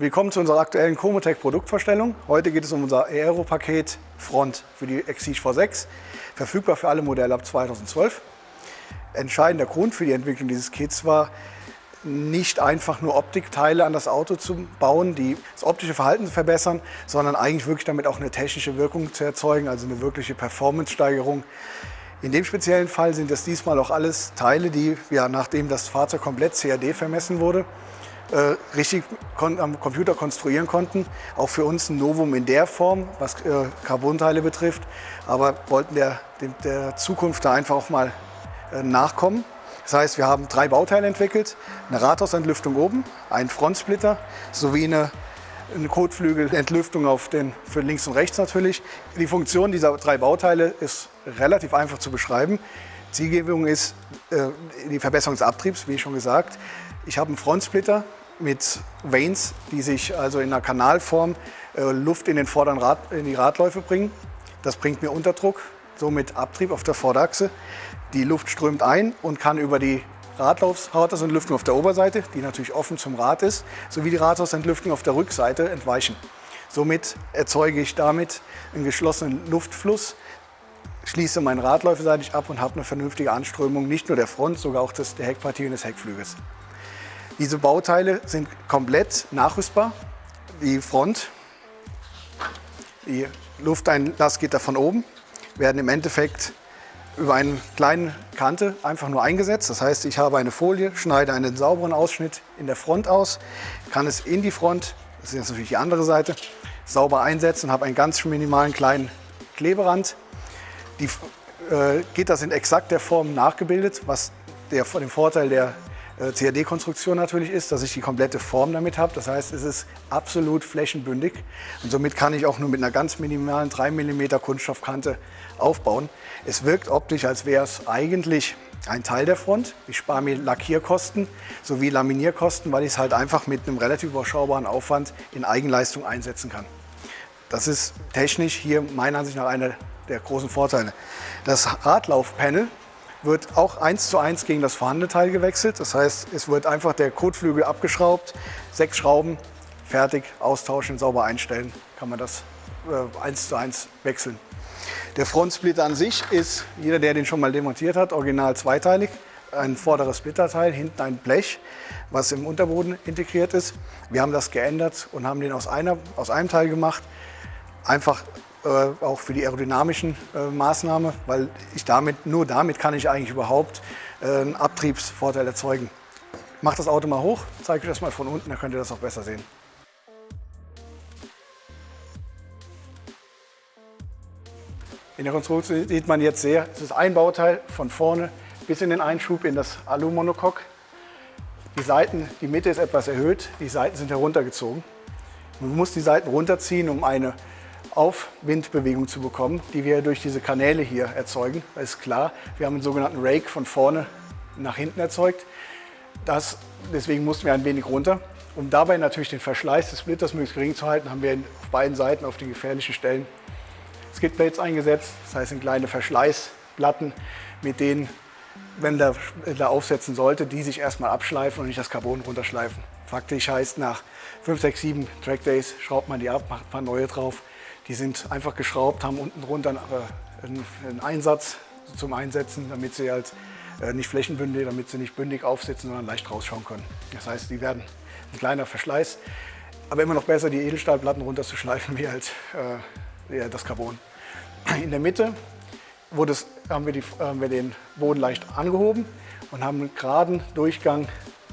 Willkommen zu unserer aktuellen Comotec Produktvorstellung. Heute geht es um unser Aero-Paket Front für die Exige V6, verfügbar für alle Modelle ab 2012. Entscheidender Grund für die Entwicklung dieses Kits war, nicht einfach nur Optikteile an das Auto zu bauen, die das optische Verhalten zu verbessern, sondern eigentlich wirklich damit auch eine technische Wirkung zu erzeugen, also eine wirkliche Performance-Steigerung. In dem speziellen Fall sind das diesmal auch alles Teile, die wir, nachdem das Fahrzeug komplett CAD vermessen wurde, richtig am Computer konstruieren konnten. Auch für uns ein Novum in der Form, was Carbonteile betrifft, aber wollten der Zukunft da einfach auch mal nachkommen. Das heißt, wir haben 3 Bauteile entwickelt: eine Rathausentlüftung oben, einen Frontsplitter sowie eine Kotflügelentlüftung für links und rechts natürlich. Die Funktion dieser 3 Bauteile ist relativ einfach zu beschreiben. Zielgebung ist die Verbesserung des Abtriebs, wie schon gesagt. Ich habe einen Frontsplitter mit Vanes, die sich also in einer Kanalform Luft in die Radläufe bringen. Das bringt mir Unterdruck, somit Abtrieb auf der Vorderachse. Die Luft strömt ein und kann über die Rathausentlüftung auf der Oberseite, die natürlich offen zum Rad ist, sowie die Rathausentlüftung auf der Rückseite entweichen. Somit erzeuge ich damit einen geschlossenen Luftfluss, schließe meine Radläufe seitig ab und habe eine vernünftige Anströmung, nicht nur der Front, sogar auch der Heckpartie und des Heckflügels. Diese Bauteile sind komplett nachrüstbar. Die Front, die Lufteinlassgitter von oben, werden im Endeffekt über eine kleine Kante einfach nur eingesetzt. Das heißt, ich habe eine Folie, schneide einen sauberen Ausschnitt in der Front aus, kann es in die Front, das ist jetzt natürlich die andere Seite, sauber einsetzen und habe einen ganz minimalen kleinen Kleberand. Die Gitter sind exakt der Form nachgebildet, was den Vorteil der CAD-Konstruktion natürlich ist, dass ich die komplette Form damit habe. Das heißt, es ist absolut flächenbündig und somit kann ich auch nur mit einer ganz minimalen 3 mm Kunststoffkante aufbauen. Es wirkt optisch, als wäre es eigentlich ein Teil der Front. Ich spare mir Lackierkosten sowie Laminierkosten, weil ich es halt einfach mit einem relativ überschaubaren Aufwand in Eigenleistung einsetzen kann. Das ist technisch hier meiner Ansicht nach einer der großen Vorteile. Das Radlaufpanel wird auch 1:1 gegen das vorhandene Teil gewechselt. Das heißt, es wird einfach der Kotflügel abgeschraubt, 6 Schrauben, fertig, austauschen, sauber einstellen, kann man das 1:1 wechseln. Der Frontsplitter an sich ist, jeder, der den schon mal demontiert hat, original zweiteilig. Ein vorderes Splitterteil, hinten ein Blech, was im Unterboden integriert ist. Wir haben das geändert und haben den aus einem Teil gemacht. Einfach auch für die aerodynamischen Maßnahmen, weil nur damit kann ich eigentlich überhaupt einen Abtriebsvorteil erzeugen. Macht das Auto mal hoch, zeige ich das mal von unten, dann könnt ihr das auch besser sehen. In der Konstruktion sieht man jetzt sehr, es ist ein Bauteil von vorne bis in den Einschub in das Alu-Monocoque. Die Mitte ist etwas erhöht, die Seiten sind heruntergezogen. Man muss die Seiten runterziehen, um eine Aufwindbewegung zu bekommen, die wir durch diese Kanäle hier erzeugen. Das ist klar, wir haben einen sogenannten Rake von vorne nach hinten erzeugt. Deswegen mussten wir ein wenig runter. Um dabei natürlich den Verschleiß des Splitters möglichst gering zu halten, haben wir auf beiden Seiten auf den gefährlichen Stellen Skidplates eingesetzt. Das heißt, sind kleine Verschleißplatten, mit denen, wenn der aufsetzen sollte, die sich erstmal abschleifen und nicht das Carbon runterschleifen. Faktisch heißt, nach 5, 6, 7 Trackdays schraubt man die ab, macht ein paar neue drauf. Die sind einfach geschraubt, haben unten drunter einen Einsatz zum Einsetzen, damit sie halt nicht flächenbündig, damit sie nicht bündig aufsitzen, sondern leicht rausschauen können. Das heißt, die werden ein kleiner Verschleiß, aber immer noch besser, die Edelstahlplatten runterzuschleifen, wie halt das Carbon. In der Mitte haben wir den Boden leicht angehoben und haben einen geraden Durchgang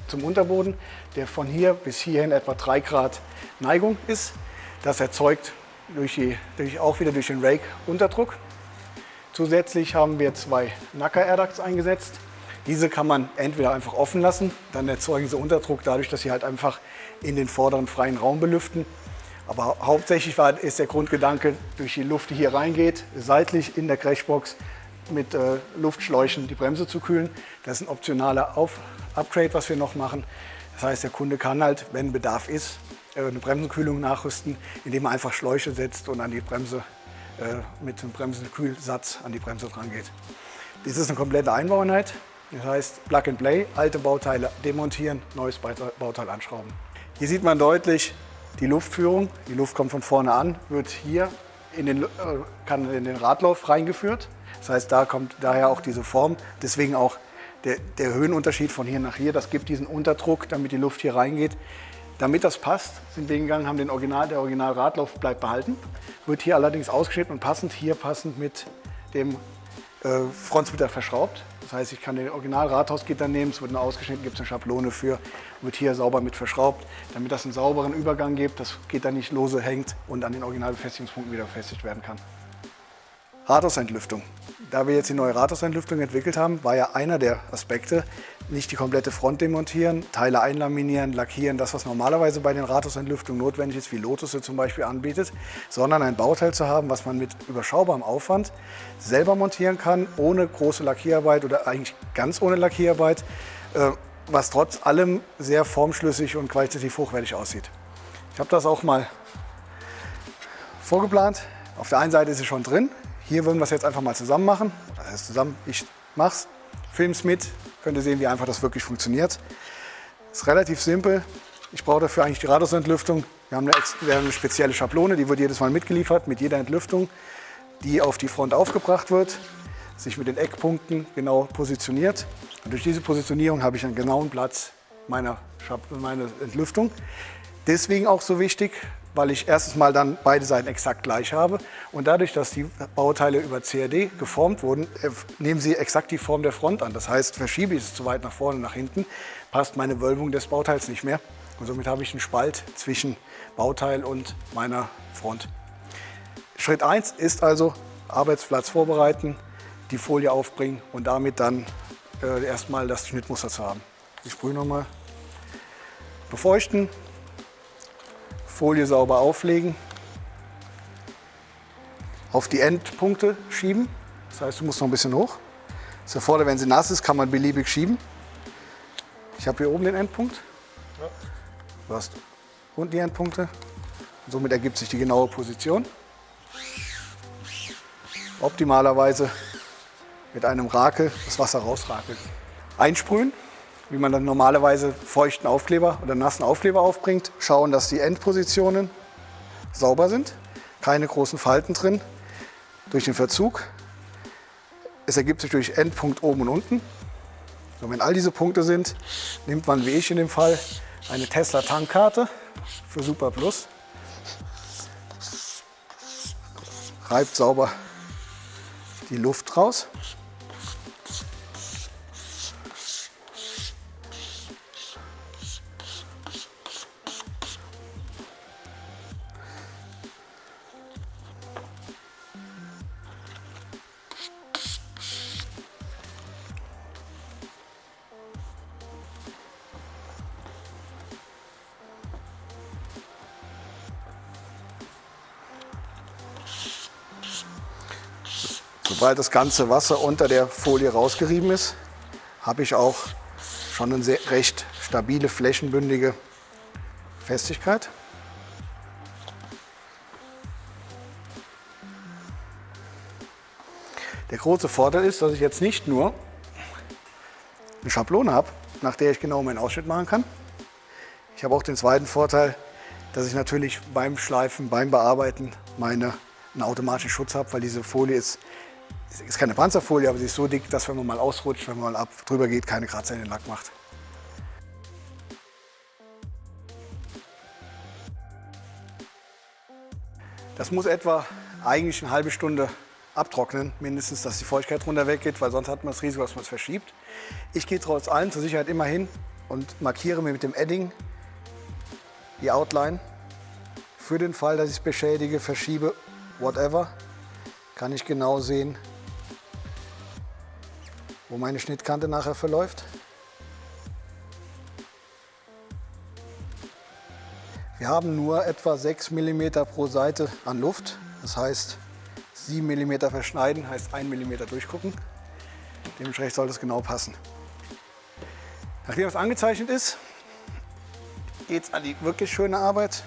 zum Unterboden, der von hier bis hierhin etwa 3 Grad Neigung ist. Das erzeugt auch wieder durch den Rake Unterdruck. Zusätzlich haben wir 2 Nacker Airducts eingesetzt. Diese kann man entweder einfach offen lassen, dann erzeugen sie Unterdruck dadurch, dass sie halt einfach in den vorderen freien Raum belüften. Aber hauptsächlich ist der Grundgedanke, durch die Luft, die hier reingeht, seitlich in der Crashbox mit Luftschläuchen die Bremse zu kühlen. Das ist ein optionaler Upgrade, was wir noch machen. Das heißt, der Kunde kann halt, wenn Bedarf ist, eine Bremsenkühlung nachrüsten, indem er einfach Schläuche setzt und an die Bremse mit einem Bremsenkühlsatz an die Bremse dran geht. Dies ist eine komplette Einbaueinheit. Das heißt, Plug and Play, alte Bauteile demontieren, neues Bauteil anschrauben. Hier sieht man deutlich, die Luftführung. Die Luft kommt von vorne an, wird hier kann in den Radlauf reingeführt. Das heißt, da kommt daher auch diese Form. Deswegen auch der Höhenunterschied von hier nach hier. Das gibt diesen Unterdruck, damit die Luft hier reingeht. Damit das passt, sind wir gegangen, haben der Original-Radlauf bleibt behalten. Wird hier allerdings ausgeschnitten und passend mit dem Frontsplitter verschraubt. Das heißt, ich kann den Original-Radhausgitter nehmen, es wird nur ausgeschnitten, gibt es eine Schablone für, wird hier sauber mit verschraubt, damit das einen sauberen Übergang gibt, das Gitter nicht lose hängt und an den Originalbefestigungspunkten wieder befestigt werden kann. Rathausentlüftung. Da wir jetzt die neue Rathausentlüftung entwickelt haben, war ja einer der Aspekte, nicht die komplette Front demontieren, Teile einlaminieren, lackieren, das was normalerweise bei den Rathausentlüftungen notwendig ist, wie Lotus sie zum Beispiel anbietet, sondern ein Bauteil zu haben, was man mit überschaubarem Aufwand selber montieren kann, ohne große Lackierarbeit oder eigentlich ganz ohne Lackierarbeit, was trotz allem sehr formschlüssig und qualitativ hochwertig aussieht. Ich habe das auch mal vorgeplant. Auf der einen Seite ist es schon drin. Hier würden wir es jetzt einfach mal zusammen machen. Das heißt zusammen, ich mach's, film's mit, könnt ihr sehen, wie einfach das wirklich funktioniert. Ist relativ simpel. Ich brauche dafür eigentlich die Rathausentlüftung. Wir haben eine spezielle Schablone, die wird jedes Mal mitgeliefert mit jeder Entlüftung, die auf die Front aufgebracht wird, sich mit den Eckpunkten genau positioniert. Und durch diese Positionierung habe ich einen genauen Platz meiner Entlüftung. Deswegen auch so wichtig, weil ich erstens mal dann beide Seiten exakt gleich habe und dadurch, dass die Bauteile über CAD geformt wurden, nehmen sie exakt die Form der Front an. Das heißt, verschiebe ich es zu weit nach vorne, nach hinten, passt meine Wölbung des Bauteils nicht mehr und somit habe ich einen Spalt zwischen Bauteil und meiner Front. Schritt 1 ist also Arbeitsplatz vorbereiten, die Folie aufbringen und damit dann erstmal das Schnittmuster zu haben. Ich sprühe nochmal, befeuchten, Folie sauber auflegen, auf die Endpunkte schieben. Das heißt, du musst noch ein bisschen hoch. Das erfordert, wenn sie nass ist, kann man beliebig schieben. Ich habe hier oben den Endpunkt. Ja. Du hast unten die Endpunkte. Und somit ergibt sich die genaue Position. Optimalerweise mit einem Rakel das Wasser rausrakeln. Einsprühen, wie man dann normalerweise feuchten Aufkleber oder nassen Aufkleber aufbringt. Schauen, dass die Endpositionen sauber sind, keine großen Falten drin. Durch den Verzug. Es ergibt sich durch Endpunkt oben und unten. So, wenn all diese Punkte sind, nimmt man, wie ich in dem Fall, eine Tesla Tankkarte für Super Plus. Reibt sauber die Luft raus. Sobald das ganze Wasser unter der Folie rausgerieben ist, habe ich auch schon eine recht stabile, flächenbündige Festigkeit. Der große Vorteil ist, dass ich jetzt nicht nur eine Schablone habe, nach der ich genau meinen Ausschnitt machen kann. Ich habe auch den zweiten Vorteil, dass ich natürlich beim Schleifen, beim Bearbeiten einen automatischen Schutz habe, weil diese Folie ist keine Panzerfolie, aber sie ist so dick, dass wenn man mal ausrutscht, wenn man mal drüber geht, keine Kratzer in den Lack macht. Das muss etwa eigentlich eine halbe Stunde abtrocknen, mindestens, dass die Feuchtigkeit runter weggeht, weil sonst hat man das Risiko, dass man es verschiebt. Ich gehe trotz allem zur Sicherheit immer hin und markiere mir mit dem Edding die Outline. Für den Fall, dass ich es beschädige, verschiebe, whatever, kann ich genau sehen, wo meine Schnittkante nachher verläuft. Wir haben nur etwa 6 mm pro Seite an Luft. Das heißt, 7 mm verschneiden heißt 1 mm durchgucken. Dementsprechend soll das genau passen. Nachdem es angezeichnet ist, geht es an die wirklich schöne Arbeit.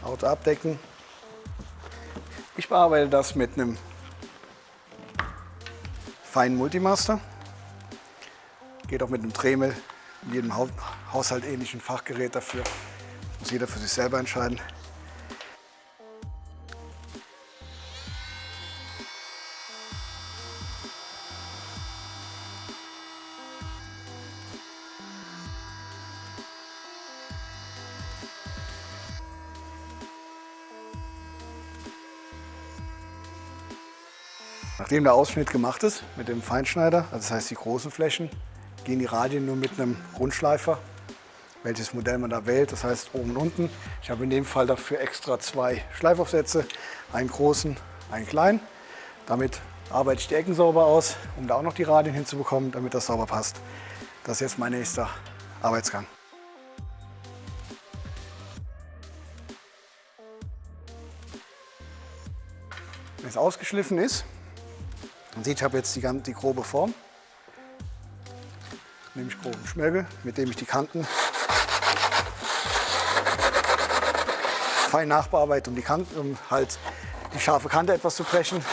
Auto abdecken. Ich bearbeite das mit einem feinen Multimaster. Geht auch mit einem Dremel, in jedem Haushalt ähnlichen Fachgerät dafür. Muss jeder für sich selber entscheiden. Nachdem der Ausschnitt gemacht ist mit dem Feinschneider, also das heißt die großen Flächen, gehen die Radien nur mit einem Rundschleifer, welches Modell man da wählt, das heißt oben und unten. Ich habe in dem Fall dafür extra 2 Schleifaufsätze, einen großen, einen kleinen. Damit arbeite ich die Ecken sauber aus, um da auch noch die Radien hinzubekommen, damit das sauber passt. Das ist jetzt mein nächster Arbeitsgang. Wenn es ausgeschliffen ist, man sieht, ich habe jetzt die grobe Form. Nehme ich groben Schmirgel, mit dem ich die Kanten fein nachbearbeite, um halt die scharfe Kante etwas zu brechen.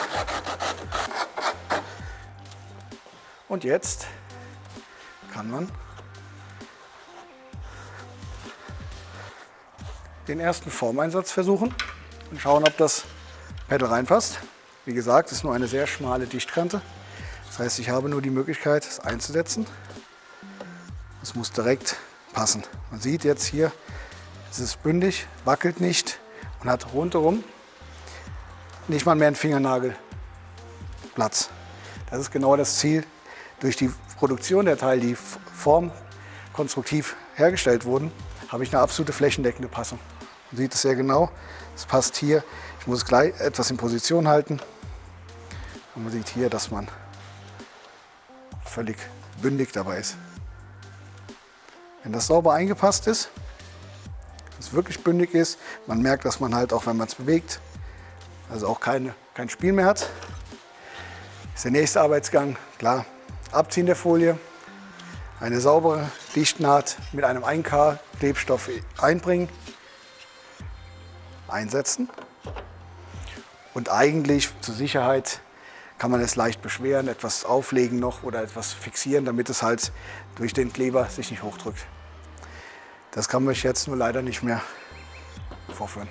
Und jetzt kann man den ersten Formeinsatz versuchen und schauen, ob das Pedal reinpasst. Wie gesagt, es ist nur eine sehr schmale Dichtkante. Das heißt, ich habe nur die Möglichkeit, es einzusetzen. Es muss direkt passen. Man sieht jetzt hier, es ist bündig, wackelt nicht und hat rundherum nicht mal mehr einen Fingernagel Platz. Das ist genau das Ziel. Durch die Produktion der Teile, die formkonstruktiv hergestellt wurden, habe ich eine absolute flächendeckende Passung. Man sieht es sehr genau. Es passt hier. Ich muss es gleich etwas in Position halten. Und man sieht hier, dass man völlig bündig dabei ist. Wenn das sauber eingepasst ist, es wirklich bündig ist, man merkt, dass man halt auch, wenn man es bewegt, also auch kein Spiel mehr hat. Ist der nächste Arbeitsgang, klar, Abziehen der Folie, eine saubere Dichtnaht mit einem 1K Klebstoff einbringen, einsetzen und eigentlich zur Sicherheit kann man es leicht beschweren, etwas auflegen noch oder etwas fixieren, damit es halt durch den Kleber sich nicht hochdrückt. Das kann man jetzt nur leider nicht mehr vorführen.